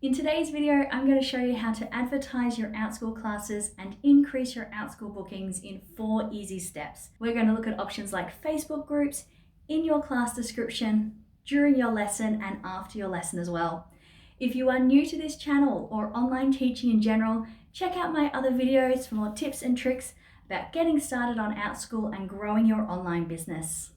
In today's video, I'm going to show you how to advertise your Outschool classes and increase your Outschool bookings in 4 easy steps. We're going to look at options like Facebook groups, in your class description, during your lesson, and after your lesson as well. If you are new to this channel or online teaching in general, check out my other videos for more tips and tricks about getting started on Outschool and growing your online business.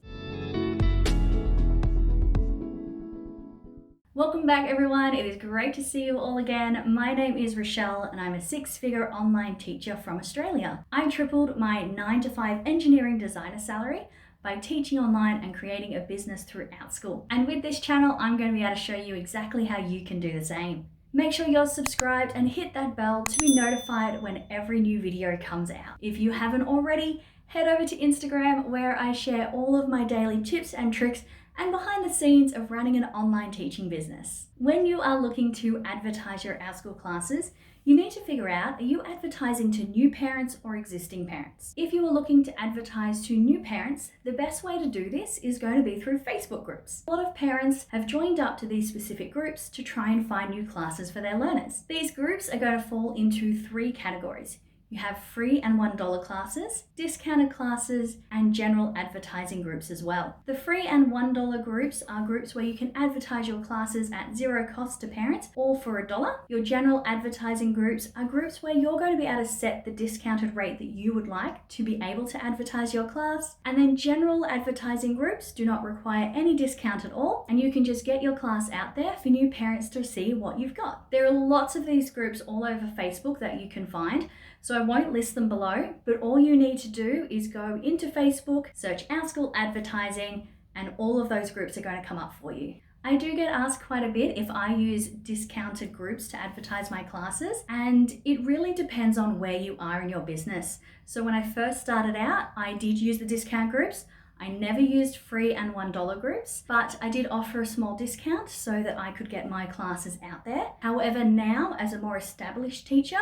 Welcome back everyone, it is great to see you all again. My name is Rachelle and I'm a 6-figure online teacher from Australia. I tripled my 9-to-5 engineering designer salary by teaching online and creating a business through Outschool. And with this channel, I'm going to be able to show you exactly how you can do the same. Make sure you're subscribed and hit that bell to be notified when every new video comes out. If you haven't already, head over to Instagram where I share all of my daily tips and tricks and behind the scenes of running an online teaching business. When you are looking to advertise your Outschool classes, you need to figure out, are you advertising to new parents or existing parents? If you are looking to advertise to new parents, the best way to do this is going to be through Facebook groups. A lot of parents have joined up to these specific groups to try and find new classes for their learners. These groups are going to fall into 3 categories. You have free and $1 classes, discounted classes, and general advertising groups as well. The free and $1 groups are groups where you can advertise your classes at 0 cost to parents or for $1. Your general advertising groups are groups where you're going to be able to set the discounted rate that you would like to be able to advertise your class. And then general advertising groups do not require any discount at all, and you can just get your class out there for new parents to see what you've got. There are lots of these groups all over Facebook that you can find, so I won't list them below, but all you need to do is go into Facebook, search Outschool advertising, and all of those groups are going to come up for you. I do get asked quite a bit if I use discounted groups to advertise my classes, and it really depends on where you are in your business. So when I first started out, I did use the discount groups. I never used free and $1 groups, but I did offer a small discount so that I could get my classes out there. However, now as a more established teacher,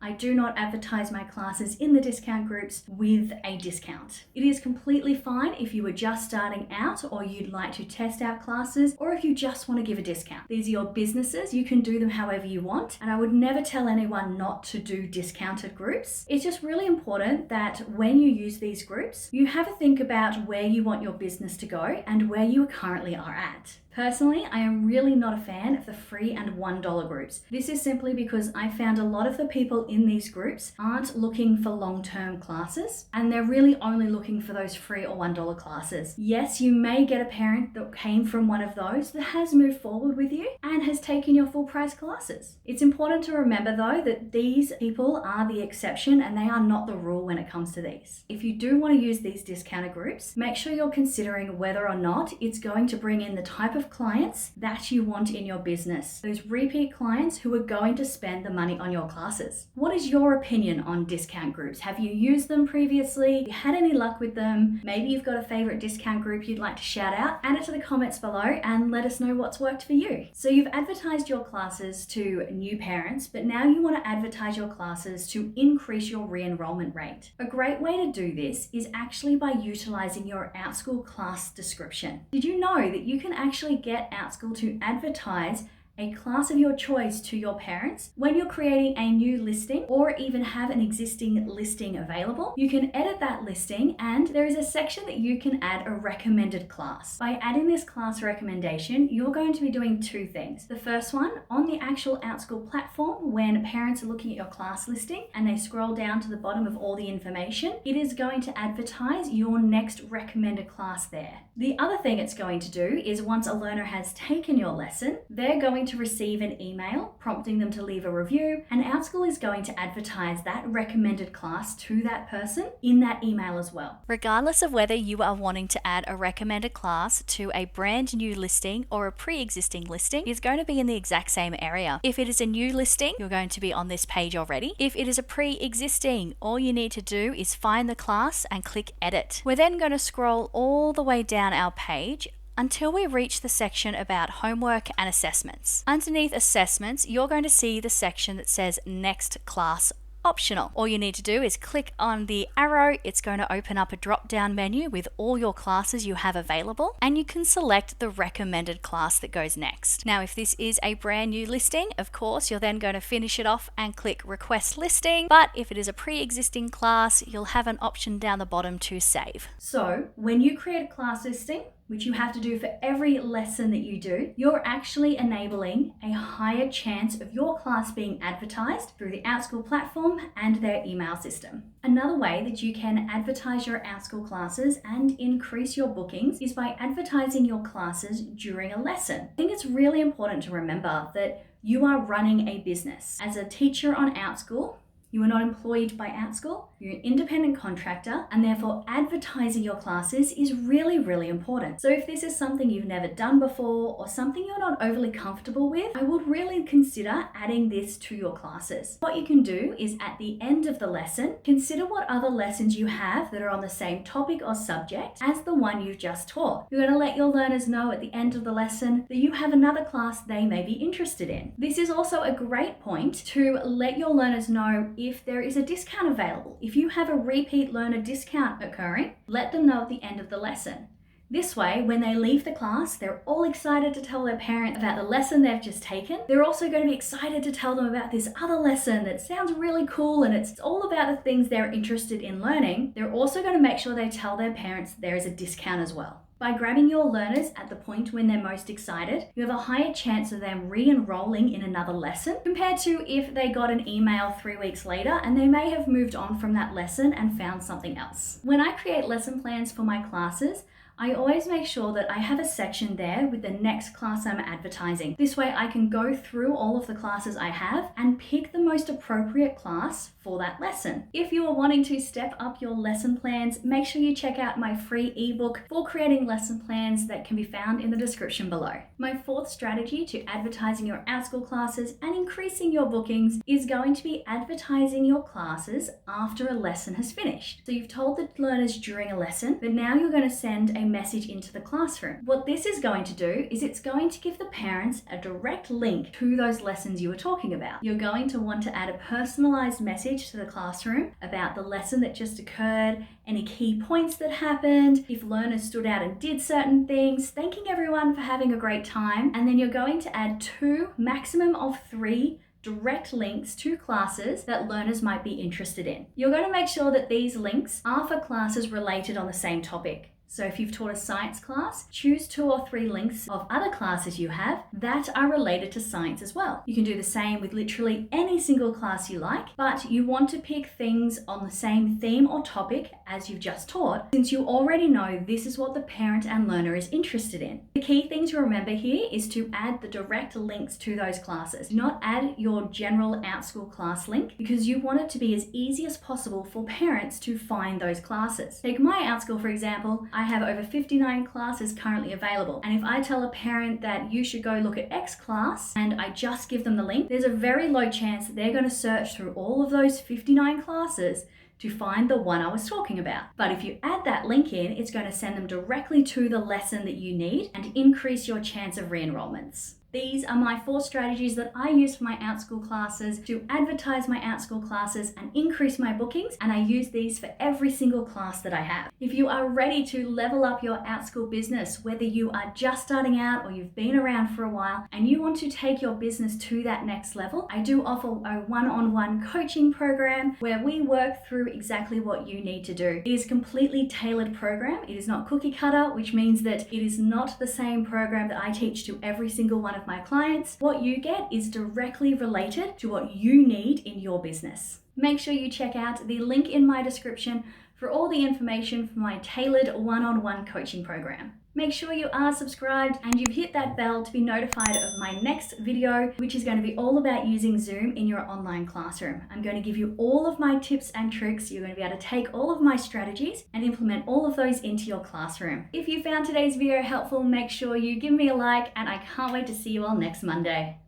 I do not advertise my classes in the discount groups with a discount. It is completely fine if you are just starting out or you'd like to test out classes, or if you just want to give a discount. These are your businesses, you can do them however you want, and I would never tell anyone not to do discounted groups. It's just really important that when you use these groups, you have a think about where you want your business to go and where you currently are at. Personally, I am really not a fan of the free and $1 groups. This is simply because I found a lot of the people in these groups aren't looking for long-term classes, and they're really only looking for those free or $1 classes. Yes, you may get a parent that came from one of those that has moved forward with you and has taken your full price classes. It's important to remember though that these people are the exception and they are not the rule when it comes to these. If you do want to use these discounted groups, make sure you're considering whether or not it's going to bring in the type of clients that you want in your business. Those repeat clients who are going to spend the money on your classes. What is your opinion on discount groups? Have you used them previously? Have you had any luck with them? Maybe you've got a favorite discount group you'd like to shout out. Add it to the comments below and let us know what's worked for you. So you've advertised your classes to new parents, but now you want to advertise your classes to increase your re-enrollment rate. A great way to do this is actually by utilizing your Outschool class description. Did you know that you can actually get Outschool to advertise a class of your choice to your parents when you're creating a new listing or even have an existing listing available? You can edit that listing and there is a section that you can add a recommended class. By adding this class recommendation, you're going to be doing 2 things. The first one, on the actual Outschool platform, when parents are looking at your class listing and they scroll down to the bottom of all the information, it is going to advertise your next recommended class there. The other thing it's going to do is once a learner has taken your lesson, they're going to receive an email prompting them to leave a review, and Outschool is going to advertise that recommended class to that person in that email as well. Regardless of whether you are wanting to add a recommended class to a brand new listing or a pre-existing listing, it is going to be in the exact same area. If it is a new listing, you're going to be on this page already. If it is a pre-existing, all you need to do is find the class and click edit. We're then going to scroll all the way down our page until we reach the section about homework and assessments. Underneath assessments, you're going to see the section that says next class optional. All you need to do is click on the arrow. It's going to open up a drop-down menu with all your classes you have available, and you can select the recommended class that goes next. Now, if this is a brand new listing, of course, you're then going to finish it off and click request listing. But if it is a pre-existing class, you'll have an option down the bottom to save. So when you create a class listing, which you have to do for every lesson that you do, you're actually enabling a higher chance of your class being advertised through the Outschool platform and their email system. Another way that you can advertise your Outschool classes and increase your bookings is by advertising your classes during a lesson. I think it's really important to remember that you are running a business. As a teacher on Outschool, you are not employed by Outschool, you're an independent contractor, and therefore advertising your classes is really, really important. So if this is something you've never done before or something you're not overly comfortable with, I would really consider adding this to your classes. What you can do is at the end of the lesson, consider what other lessons you have that are on the same topic or subject as the one you've just taught. You're going to let your learners know at the end of the lesson that you have another class they may be interested in. This is also a great point to let your learners know if there is a discount available. If you have a repeat learner discount occurring, let them know at the end of the lesson. This way, when they leave the class, they're all excited to tell their parents about the lesson they've just taken. They're also going to be excited to tell them about this other lesson that sounds really cool and it's all about the things they're interested in learning. They're also going to make sure they tell their parents there is a discount as well. By grabbing your learners at the point when they're most excited, you have a higher chance of them re-enrolling in another lesson compared to if they got an email 3 weeks later and they may have moved on from that lesson and found something else. When I create lesson plans for my classes, I always make sure that I have a section there with the next class I'm advertising. This way I can go through all of the classes I have and pick the most appropriate class for that lesson. If you are wanting to step up your lesson plans, make sure you check out my free ebook for creating lesson plans that can be found in the description below. My fourth strategy to advertising your Outschool classes and increasing your bookings is going to be advertising your classes after a lesson has finished. So you've told the learners during a lesson, but now you're going to send a message into the classroom. What this is going to do is it's going to give the parents a direct link to those lessons you were talking about. You're going to want to add a personalized message to the classroom about the lesson that just occurred, any key points that happened, if learners stood out and did certain things, thanking everyone for having a great time, and then you're going to add 2, maximum of 3 direct links to classes that learners might be interested in. You're going to make sure that these links are for classes related on the same topic. So if you've taught a science class, choose 2 or 3 links of other classes you have that are related to science as well. You can do the same with literally any single class you like, but you want to pick things on the same theme or topic as you've just taught, since you already know this is what the parent and learner is interested in. The key thing to remember here is to add the direct links to those classes. Do not add your general Outschool class link because you want it to be as easy as possible for parents to find those classes. Take my Outschool, for example. I have over 59 classes currently available. And if I tell a parent that you should go look at X class and I just give them the link, there's a very low chance that they're going to search through all of those 59 classes to find the one I was talking about. But if you add that link in, it's going to send them directly to the lesson that you need and increase your chance of re-enrollments. These are my 4 strategies that I use for my Outschool classes to advertise my Outschool classes and increase my bookings, and I use these for every single class that I have. If you are ready to level up your Outschool business, whether you are just starting out or you've been around for a while and you want to take your business to that next level, I do offer a one-on-one coaching program where we work through exactly what you need to do. It is a completely tailored program. It is not cookie cutter, which means that it is not the same program that I teach to every single one of my clients. What you get is directly related to what you need in your business. Make sure you check out the link in my description for all the information for my tailored one-on-one coaching program. Make sure you are subscribed and you've hit that bell to be notified of my next video, which is going to be all about using Zoom in your online classroom. I'm going to give you all of my tips and tricks. You're going to be able to take all of my strategies and implement all of those into your classroom. If you found today's video helpful, make sure you give me a like, and I can't wait to see you all next Monday.